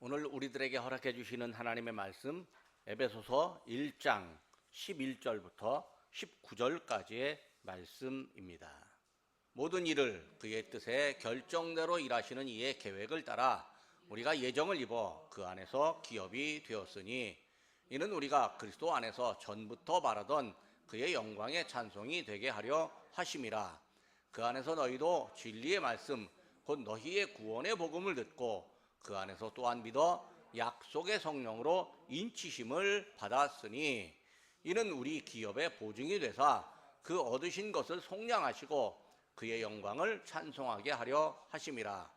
오늘 우리들에게 허락해 주시는 하나님의 말씀 에베소서 1장 11절부터 19절까지의 말씀입니다. 모든 일을 그의 뜻에 결정대로 일하시는 이의 계획을 따라 우리가 예정을 입어 그 안에서 기업이 되었으니 이는 우리가 그리스도 안에서 전부터 바라던 그의 영광의 찬송이 되게 하려 하심이라. 그 안에서 너희도 진리의 말씀 곧 너희의 구원의 복음을 듣고 그 안에서 또한 믿어 약속의 성령으로 인치심을 받았으니 이는 우리 기업의 보증이 되사 그 얻으신 것을 속량하시고 그의 영광을 찬송하게 하려 하심이라.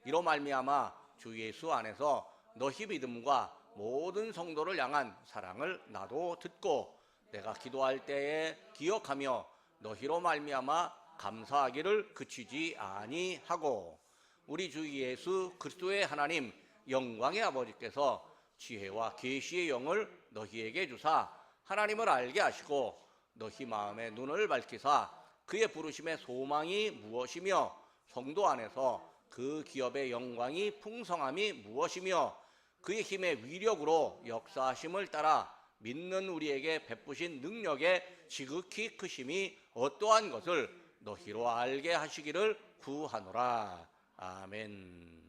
이로 말미암아 주 예수 안에서 너희 믿음과 모든 성도를 향한 사랑을 나도 듣고 내가 기도할 때에 기억하며 너희로 말미암아 감사하기를 그치지 아니하고 우리 주 예수 그리스도의 하나님 영광의 아버지께서 지혜와 계시의 영을 너희에게 주사 하나님을 알게 하시고 너희 마음의 눈을 밝히사 그의 부르심의 소망이 무엇이며 성도 안에서 그 기업의 영광이 풍성함이 무엇이며 그의 힘의 위력으로 역사하심을 따라 믿는 우리에게 베푸신 능력의 지극히 크심이 어떠한 것을 너희로 알게 하시기를 구하노라. 아멘.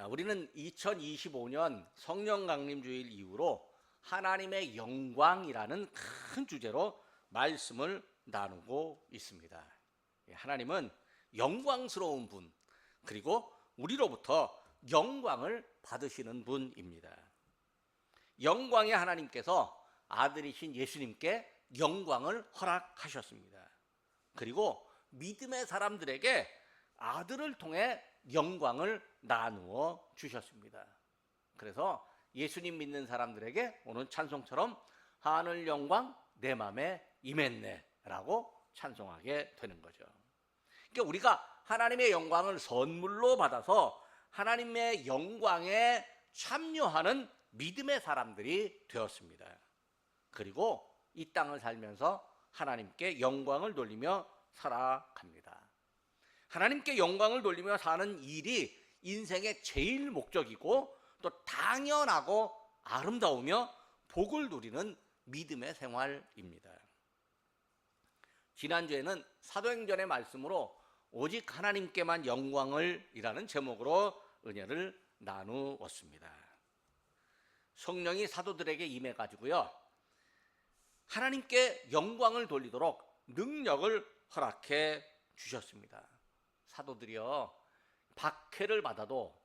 우리는 2025년 성령 강림 주일 이후로 하나님의 영광이라는 큰 주제로 말씀을 나누고 있습니다. 하나님은 영광스러운 분, 그리고 우리로부터 영광을 받으시는 분입니다. 영광의 하나님께서 아들이신 예수님께 영광을 허락하셨습니다. 그리고 믿음의 사람들에게 아들을 통해 영광을 나누어 주셨습니다. 그래서 예수님 믿는 사람들에게 오늘 찬송처럼 하늘 영광 내 맘에 임했네 라고 찬송하게 되는 거죠. 그러니까 우리가 하나님의 영광을 선물로 받아서 하나님의 영광에 참여하는 믿음의 사람들이 되었습니다. 그리고 이 땅을 살면서 하나님께 영광을 돌리며 살아갑니다. 하나님께 영광을 돌리며 사는 일이 인생의 제일 목적이고 또 당연하고 아름다우며 복을 누리는 믿음의 생활입니다. 지난주에는 사도행전의 말씀으로 오직 하나님께만 영광을 이라는 제목으로 은혜를 나누었습니다. 성령이 사도들에게 임해가지고요, 하나님께 영광을 돌리도록 능력을 허락해 주셨습니다. 사도들이요, 박해를 받아도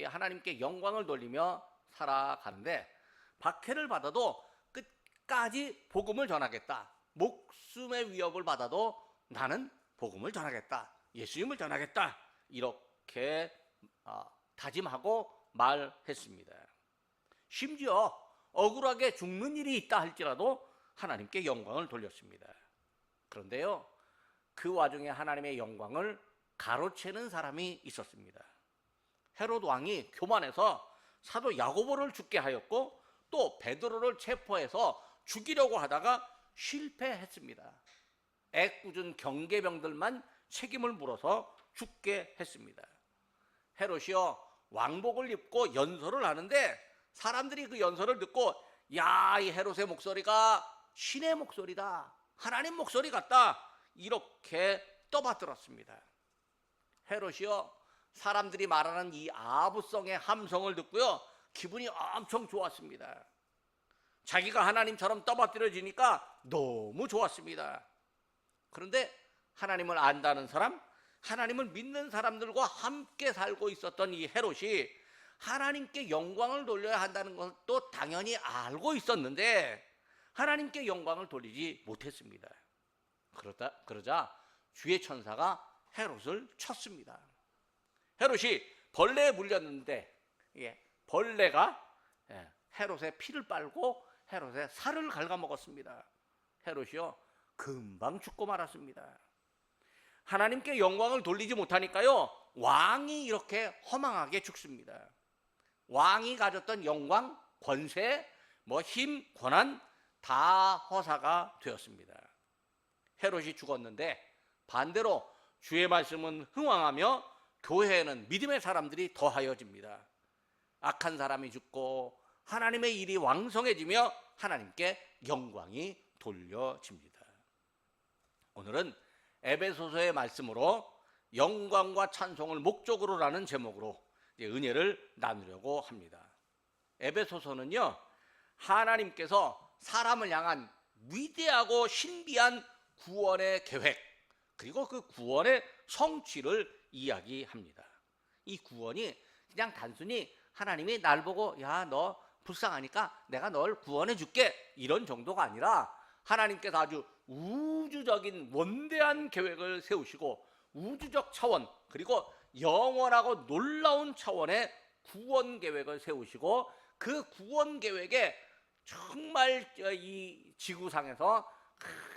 하나님께 영광을 돌리며 살아가는데, 박해를 받아도 끝까지 복음을 전하겠다, 목숨의 위협을 받아도 나는 복음을 전하겠다, 예수님을 전하겠다, 이렇게 다짐하고 말했습니다. 심지어 억울하게 죽는 일이 있다 할지라도 하나님께 영광을 돌렸습니다. 그런데요, 그 와중에 하나님의 영광을 가로채는 사람이 있었습니다. 헤롯 왕이 교만해서 사도 야고보를 죽게 하였고 또 베드로를 체포해서 죽이려고 하다가 실패했습니다. 애꿎은 경계병들만 책임을 물어서 죽게 했습니다. 헤롯이요, 왕복을 입고 연설을 하는데 사람들이 그 연설을 듣고 야, 이 헤롯의 목소리가 신의 목소리다, 하나님 목소리 같다, 이렇게 떠받들었습니다. 헤롯이요, 사람들이 말하는 이 아부성의 함성을 듣고요, 기분이 엄청 좋았습니다. 자기가 하나님처럼 떠받들어지니까 너무 좋았습니다. 그런데 하나님을 안다는 사람, 하나님을 믿는 사람들과 함께 살고 있었던 이 헤롯이 하나님께 영광을 돌려야 한다는 것도 당연히 알고 있었는데 하나님께 영광을 돌리지 못했습니다. 그러자 주의 천사가 헤롯을 쳤습니다. 헤롯이 벌레에 물렸는데 벌레가 헤롯의 피를 빨고 헤롯의 살을 갉아먹었습니다. 헤롯이요, 금방 죽고 말았습니다. 하나님께 영광을 돌리지 못하니까요, 왕이 이렇게 허망하게 죽습니다. 왕이 가졌던 영광, 권세, 힘, 권한 다 허사가 되었습니다. 헤롯이 죽었는데 반대로 주의 말씀은 흥왕하며 교회에는 믿음의 사람들이 더하여집니다. 악한 사람이 죽고 하나님의 일이 왕성해지며 하나님께 영광이 돌려집니다. 오늘은 에베소서의 말씀으로 영광과 찬송을 목적으로라는 제목으로 은혜를 나누려고 합니다. 에베소서는요, 하나님께서 사람을 향한 위대하고 신비한 구원의 계획, 그리고 그 구원의 성취를 이야기합니다. 이 구원이 그냥 단순히 하나님이 날 보고 야, 너 불쌍하니까 내가 널 구원해 줄게, 이런 정도가 아니라 하나님께서 아주 우주적인 원대한 계획을 세우시고 우주적 차원, 그리고 영원하고 놀라운 차원의 구원 계획을 세우시고 그 구원 계획에 정말 이 지구상에서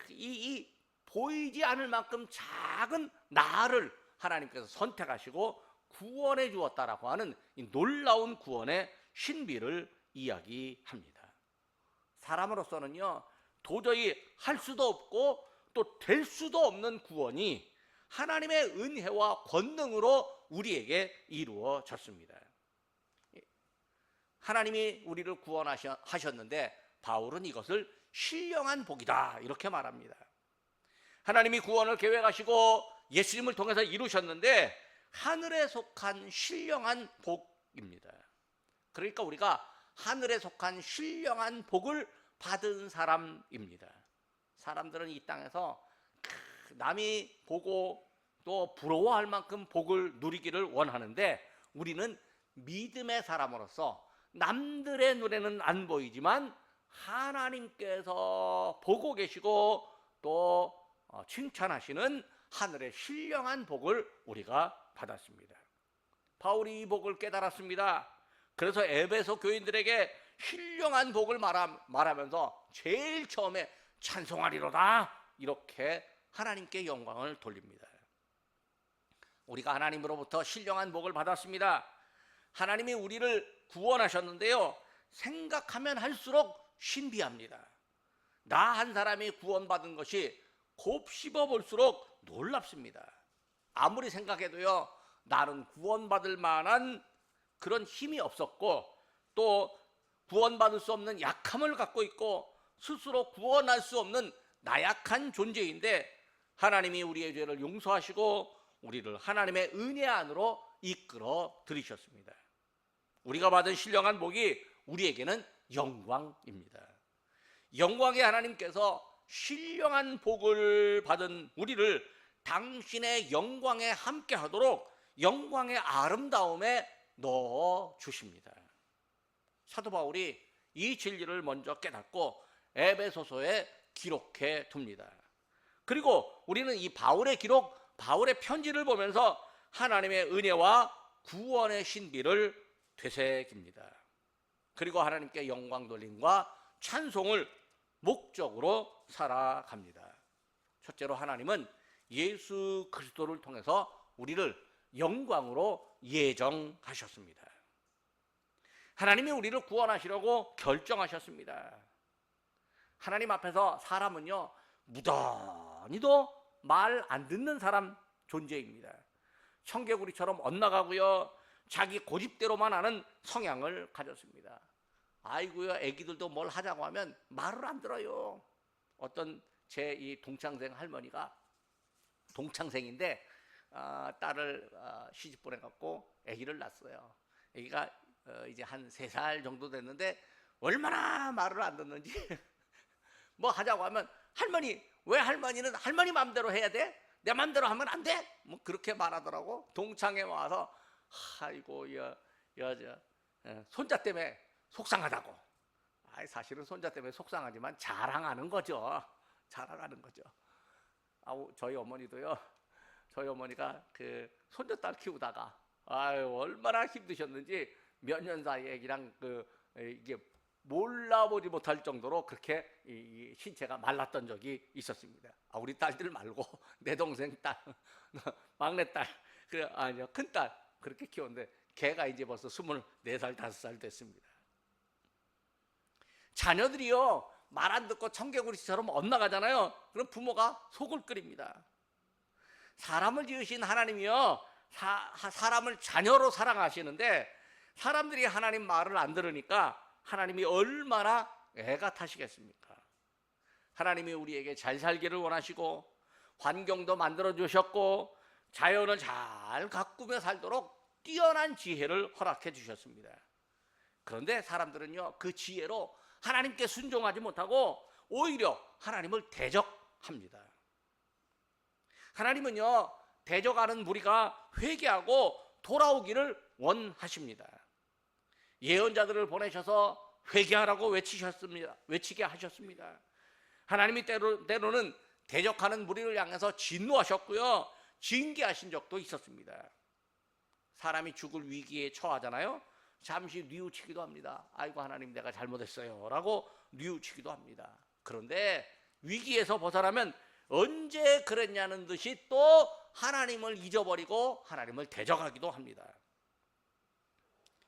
이 보이지 않을 만큼 작은 나를 하나님께서 선택하시고 구원해 주었다라고 하는 이 놀라운 구원의 신비를 이야기합니다. 사람으로서는요, 도저히 할 수도 없고 또 될 수도 없는 구원이 하나님의 은혜와 권능으로 우리에게 이루어졌습니다. 하나님이 우리를 구원하셨는데 바울은 이것을 신령한 복이다, 이렇게 말합니다. 하나님이 구원을 계획하시고 예수님을 통해서 이루셨는데 하늘에 속한 신령한 복입니다. 그러니까 우리가 하늘에 속한 신령한 복을 받은 사람입니다. 사람들은 이 땅에서 남이 보고 또 부러워할 만큼 복을 누리기를 원하는데 우리는 믿음의 사람으로서 남들의 눈에는 안 보이지만 하나님께서 보고 계시고 또 칭찬하시는 하늘의 신령한 복을 우리가 받았습니다. 바울이 이 복을 깨달았습니다. 그래서 에베소 교인들에게 신령한 복을 말하면서 제일 처음에 찬송하리로다, 이렇게 하나님께 영광을 돌립니다. 우리가 하나님으로부터 신령한 복을 받았습니다. 하나님이 우리를 구원하셨는데요, 생각하면 할수록 신비합니다. 나 한 사람이 구원받은 것이 곱씹어 볼수록 놀랍습니다. 아무리 생각해도요, 나는 구원받을 만한 그런 힘이 없었고 또 구원받을 수 없는 약함을 갖고 있고 스스로 구원할 수 없는 나약한 존재인데 하나님이 우리의 죄를 용서하시고 우리를 하나님의 은혜 안으로 이끌어 들이셨습니다. 우리가 받은 신령한 복이 우리에게는 영광입니다. 영광의 하나님께서 신령한 복을 받은 우리를 당신의 영광에 함께 하도록 영광의 아름다움에 넣어 주십니다. 사도 바울이 이 진리를 먼저 깨닫고 에베소서에 기록해 둡니다. 그리고 우리는 이 바울의 기록, 바울의 편지를 보면서 하나님의 은혜와 구원의 신비를 되새깁니다. 그리고 하나님께 영광 돌림과 찬송을 목적으로 살아갑니다. 첫째로 하나님은 예수 그리스도를 통해서 우리를 영광으로 예정하셨습니다. 하나님이 우리를 구원하시려고 결정하셨습니다. 하나님 앞에서 사람은요, 무던히도 말 안 듣는 사람 존재입니다. 청개구리처럼 엇나가고요, 자기 고집대로만 하는 성향을 가졌습니다. 아이고요, 애기들도 뭘 하자고 하면 말을 안 들어요. 어떤 제 이 동창생 할머니가, 동창생인데 딸을 시집 보내갖고 아기를 낳았어요. 아기가 이제 한 3살 정도 됐는데 얼마나 말을 안 듣는지 뭐 하자고 하면 할머니, 왜 할머니는 할머니 마음대로 해야 돼? 내 마음대로 하면 안 돼? 뭐 그렇게 말하더라고. 동창회 와서 아이고 손자 때문에 속상하다고. 사실은 손자 때문에 속상하지만 자랑하는 거죠. 자랑하는 거죠. 저희 어머니도요. 저희 어머니가 그 손녀딸 키우다가 얼마나 힘드셨는지 몇 년 사이에 애기랑 이게 몰라보지 못할 정도로 그렇게 이 신체가 말랐던 적이 있었습니다. 우리 딸들 말고 내 동생 딸, 막내 딸, 아니요, 큰 딸 그렇게 키웠는데 걔가 이제 벌써 24살, 5살 됐습니다. 자녀들이요, 말 안 듣고 청개구리처럼 엇나가잖아요. 그럼 부모가 속을 끓입니다. 사람을 지으신 하나님이요, 사람을 자녀로 사랑하시는데 사람들이 하나님 말을 안 들으니까 하나님이 얼마나 애가 타시겠습니까? 하나님이 우리에게 잘 살기를 원하시고 환경도 만들어 주셨고 자연을 잘 가꾸며 살도록 뛰어난 지혜를 허락해 주셨습니다. 그런데 사람들은요, 그 지혜로 하나님께 순종하지 못하고 오히려 하나님을 대적합니다. 하나님은요, 대적하는 무리가 회개하고 돌아오기를 원하십니다. 예언자들을 보내셔서 회개하라고 외치게 하셨습니다. 하나님이 때로는 대적하는 무리를 향해서 진노하셨고요, 징계하신 적도 있었습니다. 사람이 죽을 위기에 처하잖아요. 잠시 뉘우치기도 합니다. 아이고 하나님 내가 잘못했어요 라고 뉘우치기도 합니다. 그런데 위기에서 벗어나면 언제 그랬냐는 듯이 또 하나님을 잊어버리고 하나님을 대적하기도 합니다.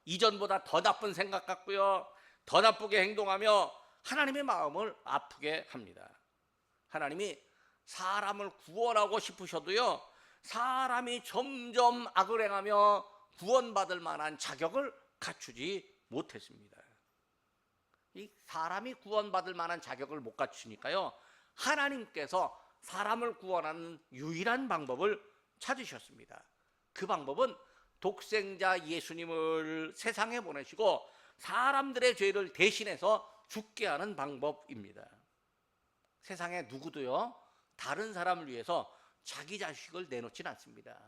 이전보다 더 나쁜 생각 같고요, 더 나쁘게 행동하며 하나님의 마음을 아프게 합니다. 하나님이 사람을 구원하고 싶으셔도요, 사람이 점점 악을 행하며 구원받을 만한 자격을 갖추지 못했습니다. 이 사람이 구원받을 만한 자격을 못 갖추니까요, 하나님께서 사람을 구원하는 유일한 방법을 찾으셨습니다. 그 방법은 독생자 예수님을 세상에 보내시고 사람들의 죄를 대신해서 죽게 하는 방법입니다. 세상에 누구도요, 다른 사람을 위해서 자기 자식을 내놓지는 않습니다.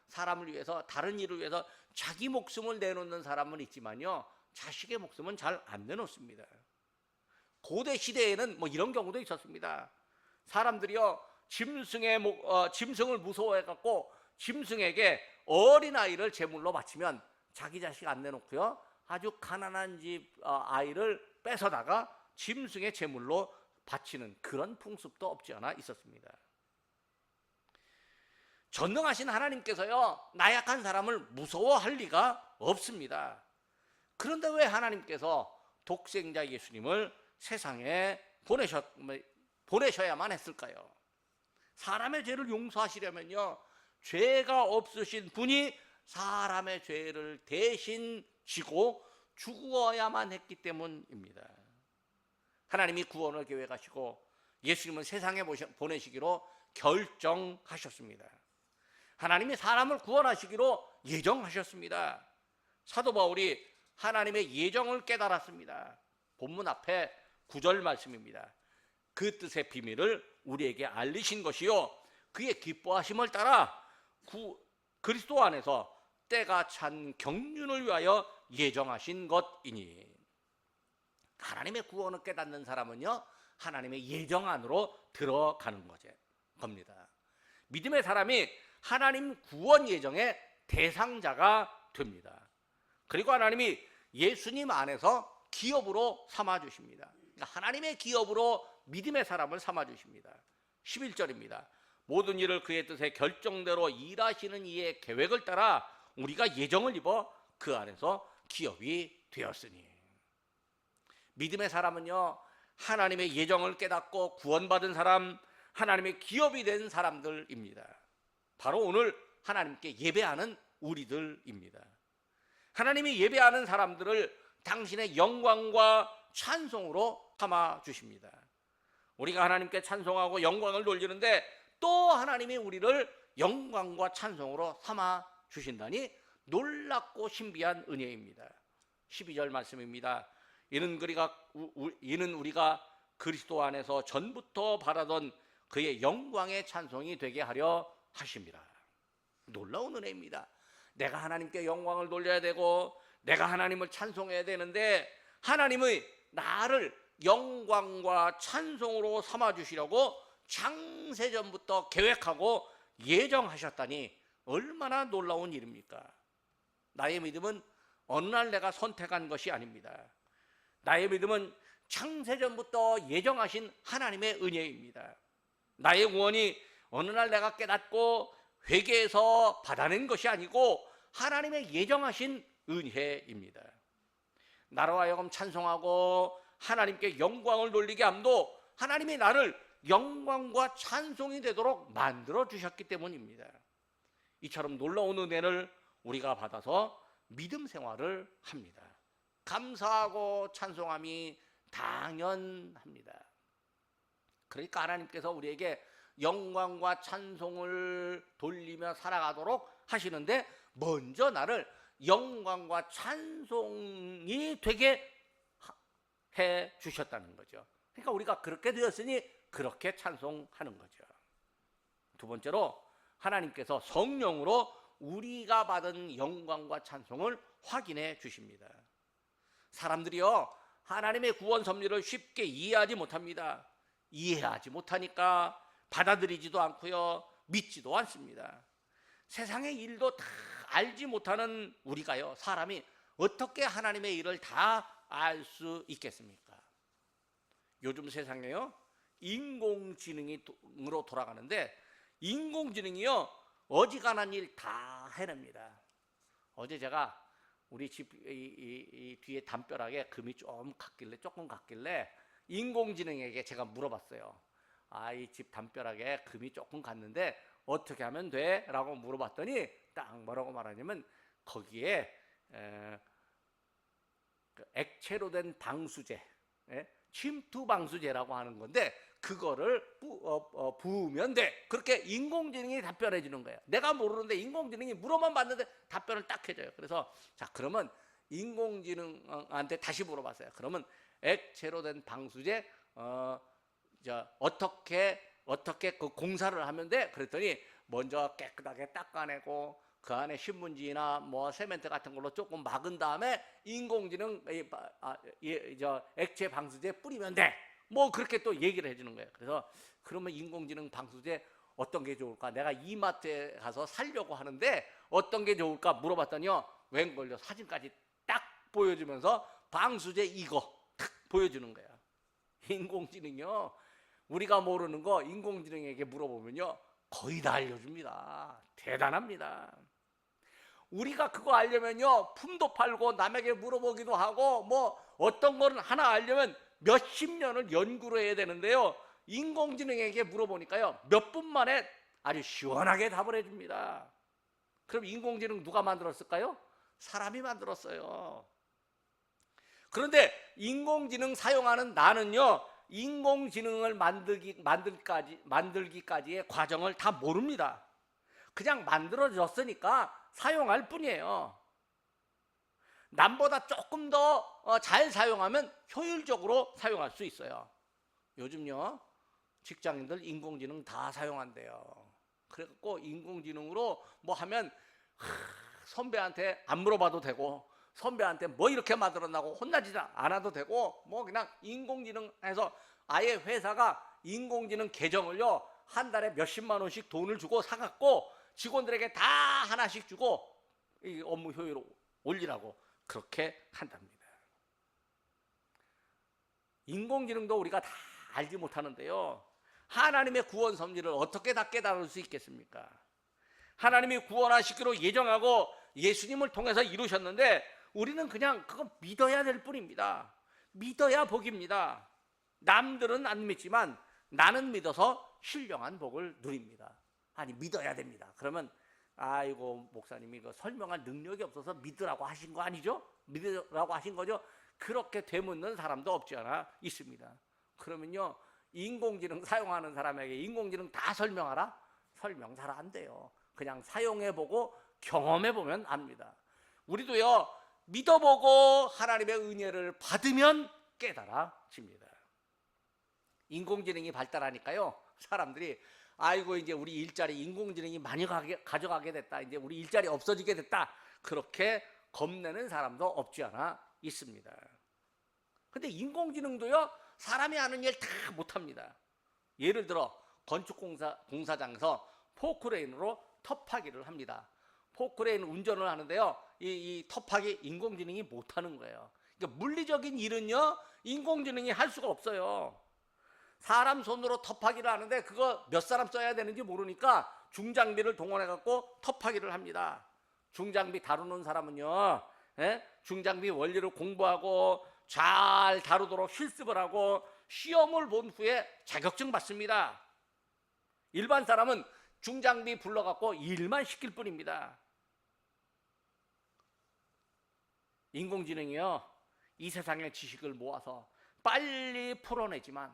사람을 위해서, 다른 일을 위해서 자기 목숨을 내놓는 사람은 있지만요, 자식의 목숨은 잘 안 내놓습니다. 고대 시대에는 이런 경우도 있었습니다. 사람들이요, 짐승을 무서워해갖고 짐승에게 어린아이를 제물로 바치면 자기 자식 안 내놓고요, 아주 가난한 집 아이를 뺏어다가 짐승의 제물로 바치는 그런 풍습도 없지 않아 있었습니다. 전능하신 하나님께서요, 나약한 사람을 무서워할 리가 없습니다. 그런데 왜 하나님께서 독생자 예수님을 세상에 보내셔야만 했을까요? 사람의 죄를 용서하시려면요, 죄가 없으신 분이 사람의 죄를 대신 지고 죽어야만 했기 때문입니다. 하나님이 구원을 계획하시고 예수님을 세상에 보내시기로 결정하셨습니다. 하나님이 사람을 구원하시기로 예정하셨습니다. 사도 바울이 하나님의 예정을 깨달았습니다. 본문 앞에 9절 말씀입니다. 그 뜻의 비밀을 우리에게 알리신 것이요, 그의 기뻐하심을 따라 그리스도 안에서 때가 찬 경륜을 위하여 예정하신 것이니. 하나님의 구원을 깨닫는 사람은요, 하나님의 예정 안으로 들어가는 겁니다. 믿음의 사람이 하나님 구원 예정의 대상자가 됩니다. 그리고 하나님이 예수님 안에서 기업으로 삼아주십니다. 그러니까 하나님의 기업으로 믿음의 사람을 삼아주십니다. 11절입니다. 모든 일을 그의 뜻에 결정대로 일하시는 이의 계획을 따라 우리가 예정을 입어 그 안에서 기업이 되었으니. 믿음의 사람은요, 하나님의 예정을 깨닫고 구원받은 사람, 하나님의 기업이 된 사람들입니다. 바로 오늘 하나님께 예배하는 우리들입니다. 하나님이 예배하는 사람들을 당신의 영광과 찬송으로 삼아 주십니다. 우리가 하나님께 찬송하고 영광을 돌리는데 또 하나님이 우리를 영광과 찬송으로 삼아 주신다니 놀랍고 신비한 은혜입니다. 12절 말씀입니다. 이는 우리가 그리스도 안에서 전부터 바라던 그의 영광의 찬송이 되게 하려 하심이라. 놀라운 은혜입니다. 내가 하나님께 영광을 돌려야 되고 내가 하나님을 찬송해야 되는데 하나님의 나를 영광과 찬송으로 삼아주시려고 창세전부터 계획하고 예정하셨다니 얼마나 놀라운 일입니까? 나의 믿음은 어느 날 내가 선택한 것이 아닙니다. 나의 믿음은 창세전부터 예정하신 하나님의 은혜입니다. 나의 구원이 어느 날 내가 깨닫고 회개해서 받아낸 것이 아니고 하나님의 예정하신 은혜입니다. 나로 하여금 찬송하고 하나님께 영광을 돌리게 함도 하나님이 나를 영광과 찬송이 되도록 만들어 주셨기 때문입니다. 이처럼 놀라운 은혜를 우리가 받아서 믿음 생활을 합니다. 감사하고 찬송함이 당연합니다. 그러니까 하나님께서 우리에게 영광과 찬송을 돌리며 살아가도록 하시는데 먼저 나를 영광과 찬송이 되게 해 주셨다는 거죠. 그러니까 우리가 그렇게 되었으니 그렇게 찬송하는 거죠. 두 번째로 하나님께서 성령으로 우리가 받은 영광과 찬송을 확인해 주십니다. 사람들이요, 하나님의 구원 섭리를 쉽게 이해하지 못합니다. 이해하지 못하니까 받아들이지도 않고요, 믿지도 않습니다. 세상의 일도 다 알지 못하는 우리가요, 사람이 어떻게 하나님의 일을 다 알 수 있겠습니까? 요즘 세상에요, 인공지능으로 돌아가는데 인공지능이요, 어지간한 일 다 해냅니다. 어제 제가 우리 집 뒤에 담벼락에 금이 조금 갔길래 인공지능에게 제가 물어봤어요. 이 집 담벼락에 금이 조금 갔는데 어떻게 하면 돼? 라고 물어봤더니 딱 뭐라고 말하냐면 거기에 액체로 된 방수제, 침투 방수제라고 하는 건데 그거를 부으면 돼. 그렇게 인공지능이 답변해 주는 거예요. 내가 모르는데 인공지능이 물어만 봤는데 답변을 딱 해줘요. 그래서 자, 그러면 인공지능한테 다시 물어봤어요. 그러면 액체로 된 방수제 어떻게 그 공사를 하면 돼? 그랬더니 먼저 깨끗하게 닦아내고 그 안에 신문지나 뭐 세멘트 같은 걸로 조금 막은 다음에 인공지능 액체 방수제 뿌리면 돼. 뭐 그렇게 또 얘기를 해주는 거예요. 그래서 그러면 인공지능 방수제 어떤 게 좋을까? 내가 이마트에 가서 사려고 하는데 어떤 게 좋을까 물어봤더니요, 웬걸요, 사진까지 딱 보여주면서 방수제 이거 딱 보여주는 거예요. 인공지능이요, 우리가 모르는 거 인공지능에게 물어보면요 거의 다 알려줍니다. 대단합니다. 우리가 그거 알려면요 품도 팔고 남에게 물어보기도 하고 뭐 어떤 거는 하나 알려면 몇십 년을 연구를 해야 되는데요, 인공지능에게 물어보니까요 몇 분 만에 아주 시원하게 답을 해줍니다. 그럼 인공지능 누가 만들었을까요? 사람이 만들었어요. 그런데 인공지능 사용하는 나는요 인공지능을 만들기까지의 과정을 다 모릅니다. 그냥 만들어졌으니까 사용할 뿐이에요. 남보다 조금 더 잘 사용하면 효율적으로 사용할 수 있어요. 요즘요 직장인들 인공지능 다 사용한대요. 그래갖고 인공지능으로 뭐 하면 선배한테 안 물어봐도 되고 선배한테 뭐 이렇게 만들었나고 혼나지 않아도 되고 뭐 그냥 인공지능해서 아예 회사가 인공지능 계정을요 한 달에 몇십만 원씩 돈을 주고 사갖고 직원들에게 다 하나씩 주고 이 업무 효율을 올리라고 그렇게 한답니다. 인공지능도 우리가 다 알지 못하는데요, 하나님의 구원 섭리를 어떻게 다 깨달을 수 있겠습니까? 하나님이 구원하시기로 예정하고 예수님을 통해서 이루셨는데 우리는 그냥 그거 믿어야 될 뿐입니다. 믿어야 복입니다. 남들은 안 믿지만 나는 믿어서 신령한 복을 누립니다. 아니, 믿어야 됩니다. 그러면 아이고 목사님이 그 설명할 능력이 없어서 믿으라고 하신 거 아니죠? 믿으라고 하신 거죠? 그렇게 되묻는 사람도 없지 않아 있습니다. 그러면요 인공지능 사용하는 사람에게 인공지능 다 설명하라? 설명 잘 안 돼요. 그냥 사용해보고 경험해보면 압니다. 우리도요 믿어보고 하나님의 은혜를 받으면 깨달아집니다. 인공지능이 발달하니까요 사람들이 아이고 이제 우리 일자리 인공지능이 많이 가져가게 됐다, 이제 우리 일자리 없어지게 됐다, 그렇게 겁내는 사람도 없지 않아 있습니다. 근데 인공지능도요 사람이 하는 일 다 못합니다. 예를 들어 공사장에서 포크레인으로 톱하기를 합니다. 포크레인 운전을 하는데요 이 톱하기 인공지능이 못하는 거예요. 그러니까 물리적인 일은요 인공지능이 할 수가 없어요. 사람 손으로 톱하기를 하는데 그거 몇 사람 써야 되는지 모르니까 중장비를 동원해 갖고 톱하기를 합니다. 중장비 다루는 사람은요 중장비 원리를 공부하고 잘 다루도록 실습을 하고 시험을 본 후에 자격증 받습니다. 일반 사람은 중장비 불러갖고 일만 시킬 뿐입니다. 인공지능이요, 이 세상의 지식을 모아서 빨리 풀어내지만,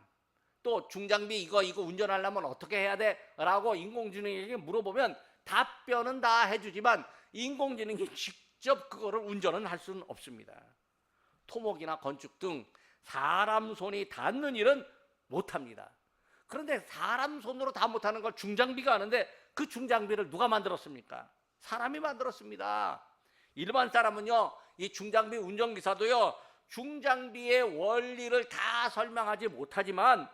또 중장비 이거 운전하려면 어떻게 해야 돼? 라고 인공지능에게 물어보면 답변은 다 해주지만 인공지능이 직접 그거를 운전은 할 수는 없습니다. 토목이나 건축 등 사람 손이 닿는 일은 못합니다. 그런데 사람 손으로 다 못하는 걸 중장비가 하는데, 그 중장비를 누가 만들었습니까? 사람이 만들었습니다. 일반 사람은요, 이 중장비 운전기사도요, 중장비의 원리를 다 설명하지 못하지만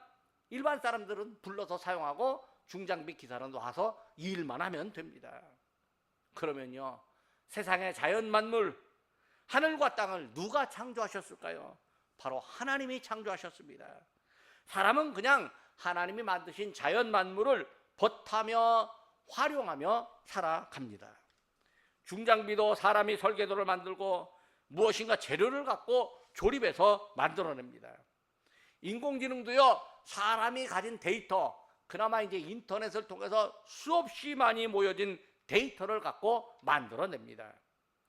일반 사람들은 불러서 사용하고 중장비 기사는 와서 일만 하면 됩니다. 그러면요, 세상의 자연 만물, 하늘과 땅을 누가 창조하셨을까요? 바로 하나님이 창조하셨습니다. 사람은 그냥 하나님이 만드신 자연 만물을 벗하며 활용하며 살아갑니다. 중장비도 사람이 설계도를 만들고 무엇인가 재료를 갖고 조립해서 만들어냅니다. 인공지능도요, 사람이 가진 데이터, 그나마 이제 인터넷을 통해서 수없이 많이 모여진 데이터를 갖고 만들어냅니다.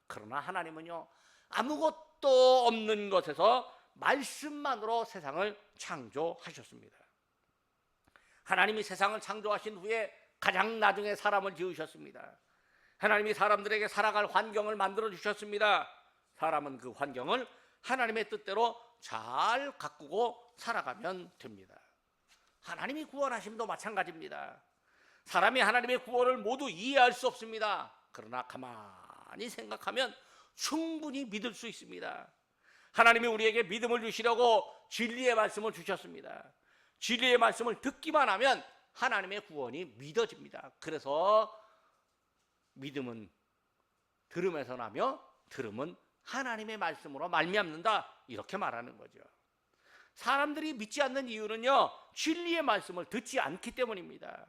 그러나 하나님은요, 아무것도 없는 것에서 말씀만으로 세상을 창조하셨습니다. 하나님이 세상을 창조하신 후에 가장 나중에 사람을 지으셨습니다. 하나님이 사람들에게 살아갈 환경을 만들어 주셨습니다. 사람은 그 환경을 하나님의 뜻대로 잘 가꾸고 살아가면 됩니다. 하나님이 구원하심도 마찬가지입니다. 사람이 하나님의 구원을 모두 이해할 수 없습니다. 그러나 가만히 생각하면 충분히 믿을 수 있습니다. 하나님이 우리에게 믿음을 주시려고 진리의 말씀을 주셨습니다. 진리의 말씀을 듣기만 하면 하나님의 구원이 믿어집니다. 그래서 믿음은 들음에서 나며 들음은 하나님의 말씀으로 말미암는다, 이렇게 말하는 거죠. 사람들이 믿지 않는 이유는요, 진리의 말씀을 듣지 않기 때문입니다.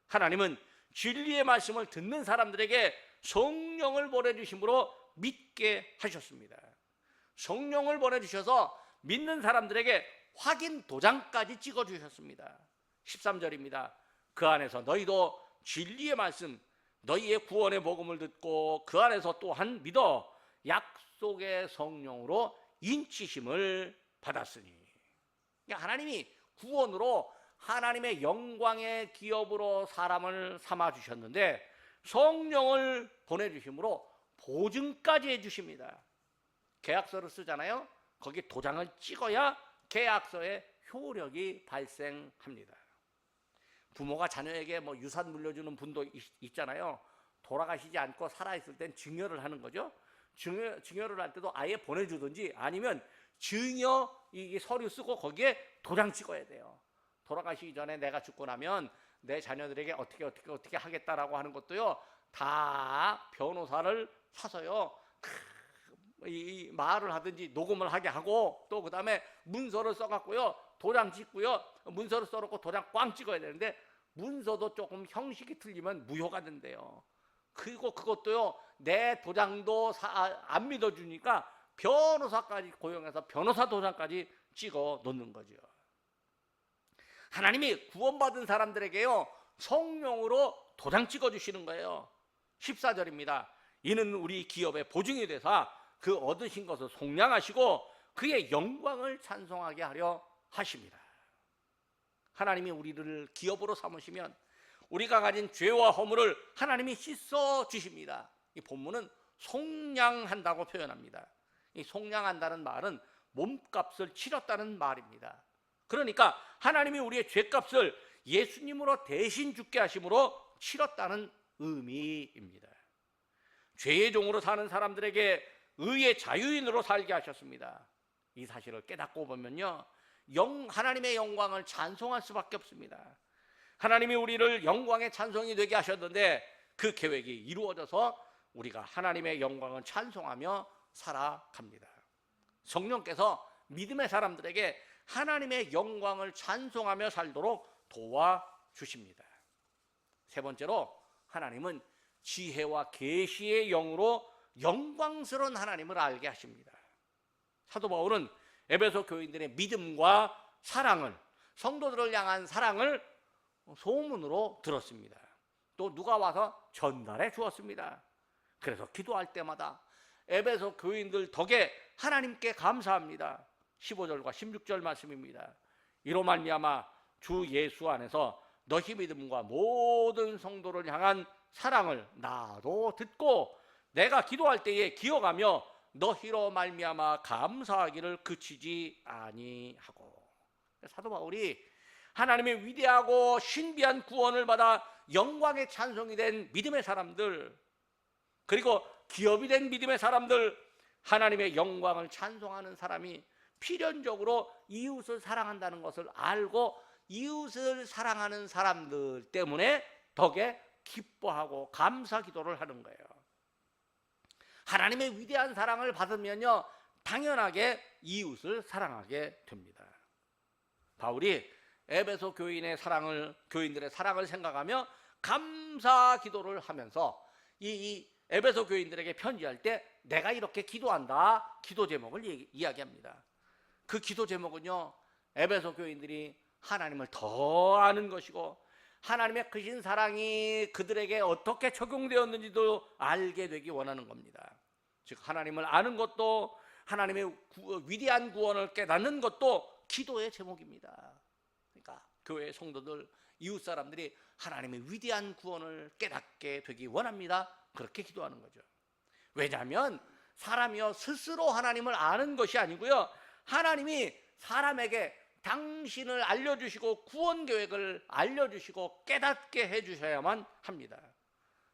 하나님은 진리의 말씀을 듣는 사람들에게 성령을 보내주심으로 믿게 하셨습니다. 성령을 보내주셔서 믿는 사람들에게 확인 도장까지 찍어주셨습니다. 13절입니다. 그 안에서 너희도 진리의 말씀, 너희의 구원의 복음을 듣고 그 안에서 또한 믿어 약속의 성령으로 인치심을 받았으니. 하나님이 구원으로 하나님의 영광의 기업으로 사람을 삼아주셨는데, 성령을 보내주심으로 보증까지 해주십니다. 계약서를 쓰잖아요. 거기 도장을 찍어야 계약서의 효력이 발생합니다. 부모가 자녀에게 뭐 유산 물려주는 분도 있잖아요. 돌아가시지 않고 살아있을 땐 증여를 하는 거죠. 증여를 할 때도 아예 보내주든지, 아니면 증여 이 서류 쓰고 거기에 도장 찍어야 돼요. 돌아가시기 전에 내가 죽고 나면 내 자녀들에게 어떻게 하겠다라고 하는 것도요, 다 변호사를 사서요, 이 말을 하든지 녹음을 하게 하고, 또 그 다음에 문서를 써갖고요, 도장 찍고요, 문서를 써놓고 도장 꽝 찍어야 되는데, 문서도 조금 형식이 틀리면 무효가 된대요. 그리고 그것도요, 내 도장도 안 믿어주니까 변호사까지 고용해서 변호사 도장까지 찍어 놓는 거죠. 하나님이 구원받은 사람들에게요, 성령으로 도장 찍어 주시는 거예요. 14절입니다. 이는 우리 기업의 보증이 되사 그 얻으신 것을 속량하시고 그의 영광을 찬송하게 하려 하십니다. 하나님이 우리를 기업으로 삼으시면 우리가 가진 죄와 허물을 하나님이 씻어 주십니다. 이 본문은 속량한다고 표현합니다. 이 속량한다는 말은 몸값을 치렀다는 말입니다. 그러니까 하나님이 우리의 죄값을 예수님으로 대신 죽게 하심으로 치렀다는 의미입니다. 죄의 종으로 사는 사람들에게 의의 자유인으로 살게 하셨습니다. 이 사실을 깨닫고 보면요, 하나님의 영광을 찬송할 수밖에 없습니다. 하나님이 우리를 영광의 찬송이 되게 하셨는데, 그 계획이 이루어져서 우리가 하나님의 영광을 찬송하며 살아갑니다. 성령께서 믿음의 사람들에게 하나님의 영광을 찬송하며 살도록 도와주십니다. 세 번째로, 하나님은 지혜와 계시의 영으로 영광스러운 하나님을 알게 하십니다. 사도 바울은 에베소 교인들의 믿음과 사랑을, 성도들을 향한 사랑을 소문으로 들었습니다. 또 누가 와서 전달해 주었습니다. 그래서 기도할 때마다 에베소 교인들 덕에 하나님께 감사합니다. 15절과 16절 말씀입니다. 이로 말미암아 주 예수 안에서 너희 믿음과 모든 성도를 향한 사랑을 나도 듣고 내가 기도할 때에 기억하며 너희로 말미암아 감사하기를 그치지 아니하고. 사도 바울이 하나님의 위대하고 신비한 구원을 받아 영광의 찬송이 된 믿음의 사람들, 그리고 기업이 된 믿음의 사람들, 하나님의 영광을 찬송하는 사람이 필연적으로 이웃을 사랑한다는 것을 알고 이웃을 사랑하는 사람들 때문에 덕에 기뻐하고 감사 기도를 하는 거예요. 하나님의 위대한 사랑을 받으면요, 당연하게 이웃을 사랑하게 됩니다. 바울이 에베소 교인들의 사랑을 생각하며 감사 기도를 하면서 이 에베소 교인들에게 편지할 때 내가 이렇게 기도한다, 기도 제목을 이야기합니다. 그 기도 제목은요, 에베소 교인들이 하나님을 더 아는 것이고 하나님의 크신 사랑이 그들에게 어떻게 적용되었는지도 알게 되기 원하는 겁니다. 즉 하나님을 아는 것도, 하나님의 위대한 구원을 깨닫는 것도 기도의 제목입니다. 그러니까 교회 성도들, 이웃 사람들이 하나님의 위대한 구원을 깨닫게 되기 원합니다. 그렇게 기도하는 거죠. 왜냐하면 사람이요 스스로 하나님을 아는 것이 아니고요, 하나님이 사람에게 당신을 알려주시고 구원 계획을 알려주시고 깨닫게 해주셔야만 합니다.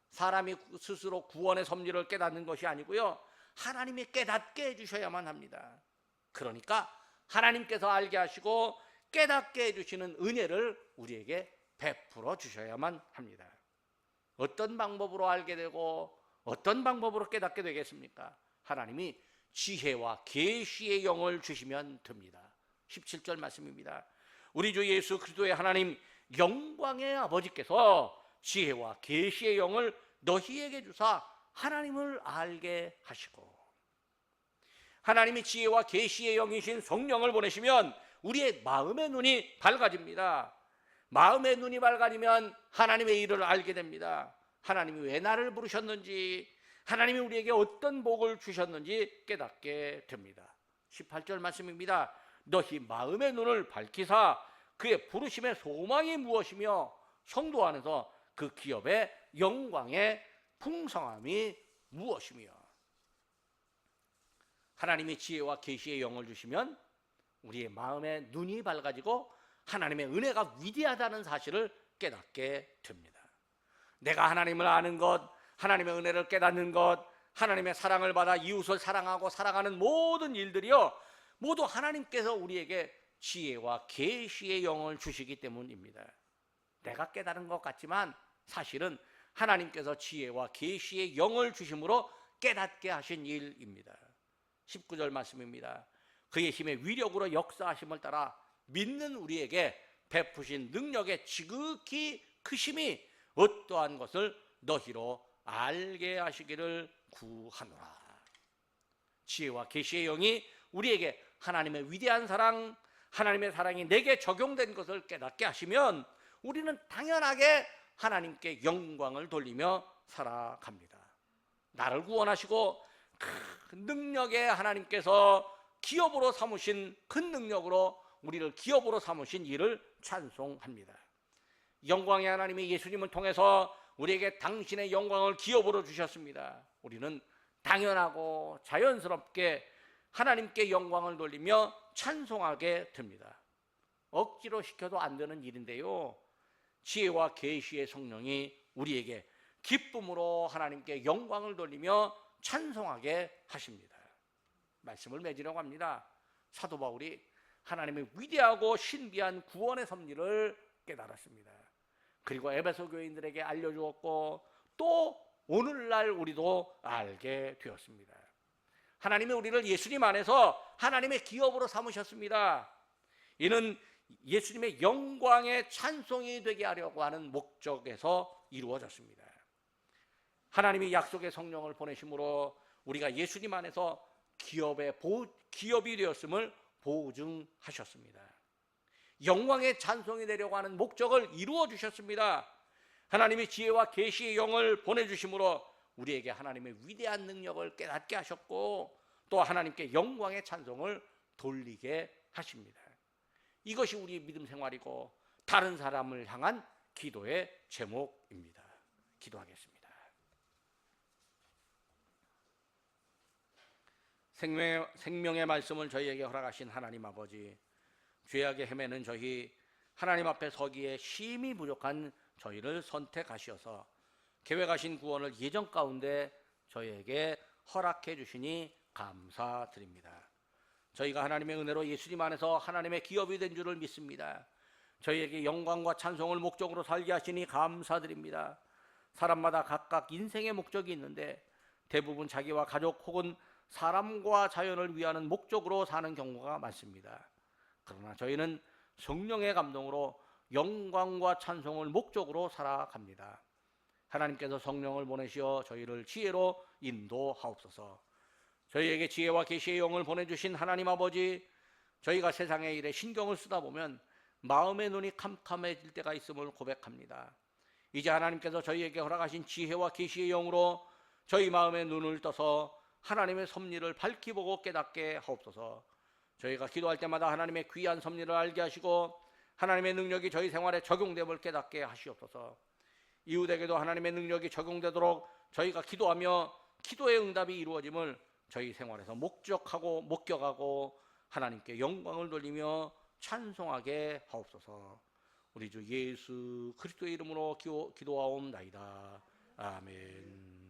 사람이 스스로 구원의 섭리를 깨닫는 것이 아니고요, 하나님이 깨닫게 해주셔야만 합니다. 그러니까 하나님께서 알게 하시고 깨닫게 해주시는 은혜를 우리에게 베풀어 주셔야만 합니다. 어떤 방법으로 알게 되고 어떤 방법으로 깨닫게 되겠습니까? 하나님이 지혜와 계시의 영을 주시면 됩니다. 17절 말씀입니다. 우리 주 예수 그리스도의 하나님 영광의 아버지께서 지혜와 계시의 영을 너희에게 주사 하나님을 알게 하시고, 하나님이 지혜와 계시의 영이신 성령을 보내시면 우리의 마음의 눈이 밝아집니다. 마음의 눈이 밝아지면 하나님의 일을 알게 됩니다. 하나님이 왜 나를 부르셨는지, 하나님이 우리에게 어떤 복을 주셨는지 깨닫게 됩니다. 18절 말씀입니다. 너희 마음의 눈을 밝히사 그의 부르심의 소망이 무엇이며 성도 안에서 그 기업의 영광의 풍성함이 무엇이며. 하나님이 지혜와 계시의 영을 주시면 우리의 마음의 눈이 밝아지고 하나님의 은혜가 위대하다는 사실을 깨닫게 됩니다. 내가 하나님을 아는 것, 하나님의 은혜를 깨닫는 것, 하나님의 사랑을 받아 이웃을 사랑하고 사랑하는 모든 일들이요, 모두 하나님께서 우리에게 지혜와 계시의 영을 주시기 때문입니다. 내가 깨달은 것 같지만 사실은 하나님께서 지혜와 계시의 영을 주심으로 깨닫게 하신 일입니다. 19절 말씀입니다. 그의 힘의 위력으로 역사하심을 따라 믿는 우리에게 베푸신 능력의 지극히 크심이 어떠한 것을 너희로 알게 하시기를 구하노라. 지혜와 계시의 영이 우리에게 하나님의 위대한 사랑, 하나님의 사랑이 내게 적용된 것을 깨닫게 하시면 우리는 당연하게 하나님께 영광을 돌리며 살아갑니다. 나를 구원하시고 큰 능력에 하나님께서 기업으로 삼으신 큰 능력으로 우리를 기업으로 삼으신 일을 찬송합니다. 영광의 하나님이 예수님을 통해서 우리에게 당신의 영광을 기업으로 주셨습니다. 우리는 당연하고 자연스럽게 하나님께 영광을 돌리며 찬송하게 됩니다. 억지로 시켜도 안 되는 일인데요, 지혜와 계시의 성령이 우리에게 기쁨으로 하나님께 영광을 돌리며 찬송하게 하십니다. 말씀을 맺으려고 합니다. 사도 바울이 하나님의 위대하고 신비한 구원의 섭리를 깨달았습니다. 그리고 에베소 교인들에게 알려주었고 또 오늘날 우리도 알게 되었습니다. 하나님이 우리를 예수님 안에서 하나님의 기업으로 삼으셨습니다. 이는 예수님의 영광의 찬송이 되게 하려고 하는 목적에서 이루어졌습니다. 하나님이 약속의 성령을 보내심으로 우리가 예수님 안에서 기업이 되었음을 보증하셨습니다. 영광의 찬송이 되려고 하는 목적을 이루어 주셨습니다. 하나님이 지혜와 계시의 영을 보내주심으로 우리에게 하나님의 위대한 능력을 깨닫게 하셨고 또 하나님께 영광의 찬송을 돌리게 하십니다. 이것이 우리 믿음 생활이고 다른 사람을 향한 기도의 제목입니다. 기도하겠습니다. 생명의 말씀을 저희에게 허락하신 하나님 아버지, 죄악에 헤매는 저희, 하나님 앞에 서기에 심히 부족한 저희를 선택하셔서 계획하신 구원을 예정 가운데 저희에게 허락해 주시니 감사드립니다. 저희가 하나님의 은혜로 예수님 안에서 하나님의 기업이 된 줄을 믿습니다. 저희에게 영광과 찬송을 목적으로 살게 하시니 감사드립니다. 사람마다 각각 인생의 목적이 있는데 대부분 자기와 가족 혹은 사람과 자연을 위하는 목적으로 사는 경우가 많습니다. 그러나 저희는 성령의 감동으로 영광과 찬송을 목적으로 살아갑니다. 하나님께서 성령을 보내시어 저희를 지혜로 인도하옵소서. 저희에게 지혜와 계시의 영을 보내주신 하나님 아버지, 저희가 세상의 일에 신경을 쓰다 보면 마음의 눈이 캄캄해질 때가 있음을 고백합니다. 이제 하나님께서 저희에게 허락하신 지혜와 계시의 영으로 저희 마음의 눈을 떠서 하나님의 섭리를 밝히 보고 깨닫게 하옵소서. 저희가 기도할 때마다 하나님의 귀한 섭리를 알게 하시고 하나님의 능력이 저희 생활에 적용됨을 깨닫게 하시옵소서. 이웃에게도 하나님의 능력이 적용되도록 저희가 기도하며 기도의 응답이 이루어짐을 저희 생활에서 목격하고 하나님께 영광을 돌리며 찬송하게 하옵소서. 우리 주 예수 그리스도의 이름으로 기도하옵나이다. 아멘.